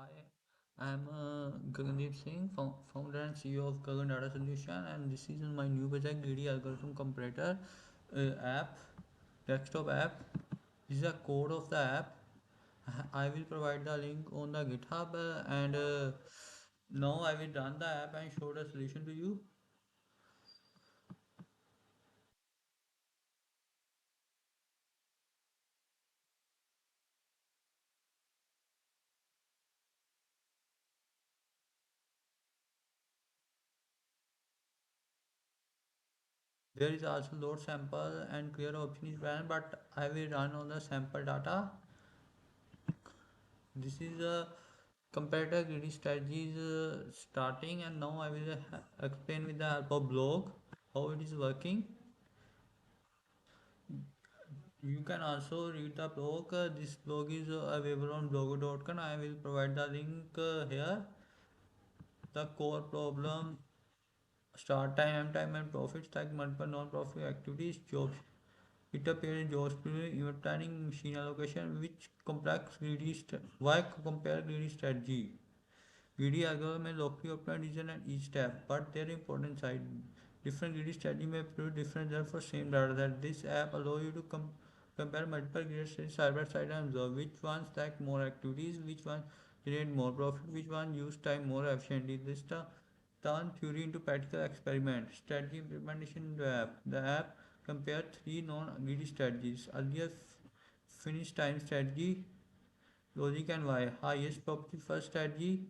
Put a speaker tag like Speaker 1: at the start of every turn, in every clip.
Speaker 1: Hi, I'm Gagandeep Singh, founder and CEO of GaganData Solution, and this is my new project, Greedy Algorithm Comparator app, desktop app. This is a code of the app. I will provide the link on the GitHub, and now I will run the app and show the solution to you. There is also load sample and clear option is present, but I will run on the sample data. This is a comparator greedy strategies starting, and now I will explain with the help of blog how it is working. You can also read the blog. This blog is available on blogger.com. I will provide the link here. The core problem: start time, end time, and profits like multiple non-profit activities, jobs. It appears in jobs event planning, machine allocation, which complex greedy. Why compare greedy strategy? Greedy algorithm may locally optimize region at each step, but their important side. Different greedy strategy may produce different results for same data set. This app allows you to compare multiple greedy strategies side by side and observe which ones stack more activities, which one generate more profit, which one use time more efficiently. This turn theory into practical experiment. Strategy implementation in the app. The app compared three non-greedy strategies. Earlier finish time strategy, logic and why. Highest property first strategy,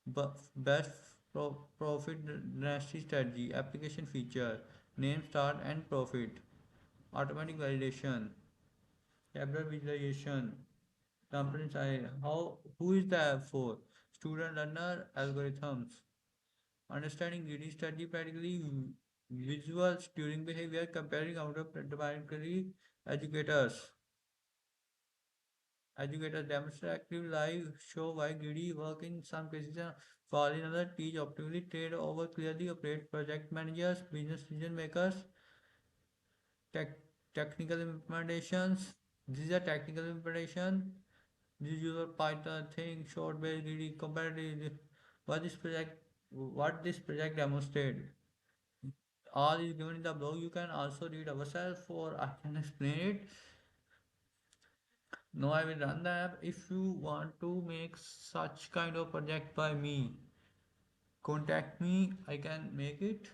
Speaker 1: best profit dynasty strategy. Application feature: name, start, and profit. Automatic validation. Tabular visualization. Company side. Who is the app for? Student learner algorithms. Understanding greedy strategy practically. Visual steering behavior comparing out of automatically. Educators. Educators demonstrate active live show why greedy work in some cases and fall in other, teach optimally, trade over clearly, operate project managers, business decision makers, tech, technical implementations. These are technical implementation. This user Python thing, short based greedy, comparative. What this project demonstrate. All is given in the blog. You can also read ourselves or I can explain it. No, I will run the app. If you want to make such kind of project by me, contact me. I can make it.